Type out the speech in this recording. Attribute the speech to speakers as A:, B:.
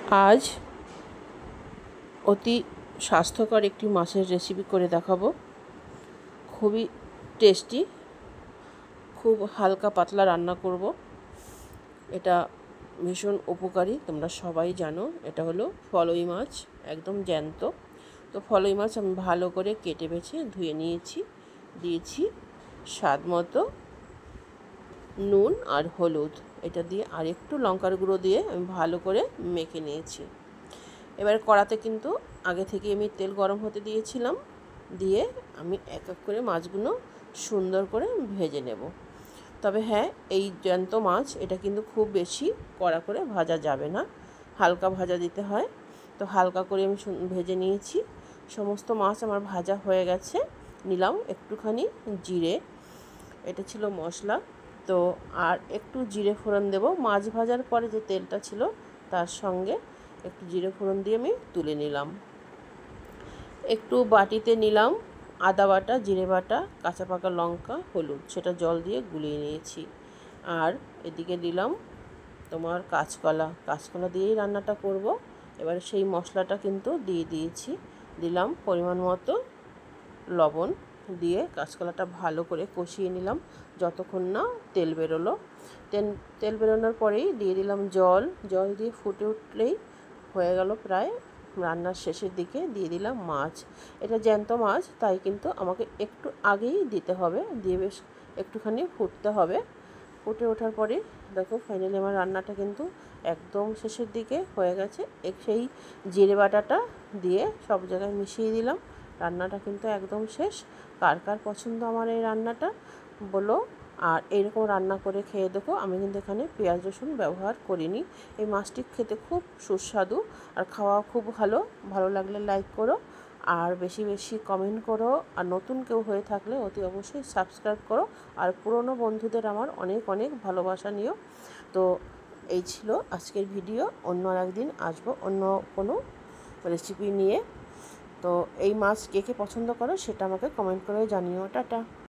A: আজ অতি স্বাস্থ্যকর একটি মাছের রেসিপি করে দেখাবো। খুবই টেস্টি, খুব হালকা পাতলা রান্না করব। এটা ভীষণ উপকারী, তোমরা সবাই জানো। এটা হলো ফলই মাছ, একদম জ্যান্ত। তো ফলই মাছ আমি ভালো করে কেটে বেছে ধুয়ে নিয়েছি। দিয়েছি স্বাদ মতো নুন আর হলুদ, এটা দিয়ে আর একটু লঙ্কার গুঁড়ো দিয়ে আমি ভালো করে মেখে নিয়েছি। এবার কড়াতে কিন্তু আগে থেকে আমি তেল গরম হতে দিয়েছিলাম, দিয়ে আমি এক এক করে মাছগুলো সুন্দর করে ভেজে নেব। তবে হ্যাঁ, এই জ্যান্ত মাছ এটা কিন্তু খুব বেশি কড়া করে ভাজা যাবে না, হালকা ভাজা দিতে হয়। তো হালকা করে আমি ভেজে নিয়েছি। সমস্ত মাছ আমার ভাজা হয়ে গেছে। নিলাম একটুখানি জিরে, এটা ছিল মশলা। তো আর একটু জিরে ফোড়ন দেব। মাছ ভাজার পরে যে তেলটা ছিল তার সঙ্গে একটু জিরে ফোড়ন দিয়ে আমি তুলে নিলাম। একটু বাটিতে নিলাম আদা বাটা, জিরে বাটা, কাঁচা পাকা লঙ্কা, হলুদ, সেটা জল দিয়ে গুলিয়ে নিয়েছি। আর এদিকে দিলাম তোমার কাঁচকলা দিয়েই রান্নাটা করব। এবার সেই মশলাটা কিন্তু দিয়ে দিয়েছি। দিলাম পরিমাণ মতো লবণ, দিয়ে কাঁচকলাটা ভালো করে কষিয়ে নিলাম যতক্ষণ না তেল বেরোলো। তেল বেরোনোর পরেই দিয়ে দিলাম জল দিয়ে ফুটে উঠলেই হয়ে গেল প্রায় রান্নার শেষের দিকে। দিয়ে দিলাম মাছ। এটা জ্যান্ত মাছ, তাই কিন্তু আমাকে একটু আগেই দিতে হবে, দিয়ে বেশ একটুখানি ফুটতে হবে। ফুটে ওঠার পরে দেখো ফাইনালি আমার রান্নাটা কিন্তু একদম শেষের দিকে হয়ে গেছে। সেই জিরে বাটাটা দিয়ে সব জায়গায় মিশিয়ে দিলাম। রান্নাটা কিন্তু একদম শেষ। কার কার পছন্দ আমার এই রান্নাটা বলো। আর এইরকম রান্না করে খেয়ে দেখো। আমি কিন্তু এখানে পেঁয়াজ রসুন ব্যবহার করিনি। এই মাছটি খেতে খুব সুস্বাদু আর খাওয়া খুব ভালো লাগলে লাইক করো, আর বেশি বেশি কমেন্ট করো। আর নতুন কেউ হয়ে থাকলে অতি অবশ্যই সাবস্ক্রাইব করো। আর পুরনো বন্ধুদের আমার অনেক অনেক ভালোবাসা নিও। তো এই ছিল আজকের ভিডিও। অন্য একদিন আসবো অন্য কোনো রেসিপি নিয়ে। তো এই মাছ কে কে পছন্দ করো সেটা আমাকে কমেন্ট করে জানিও। টাটা।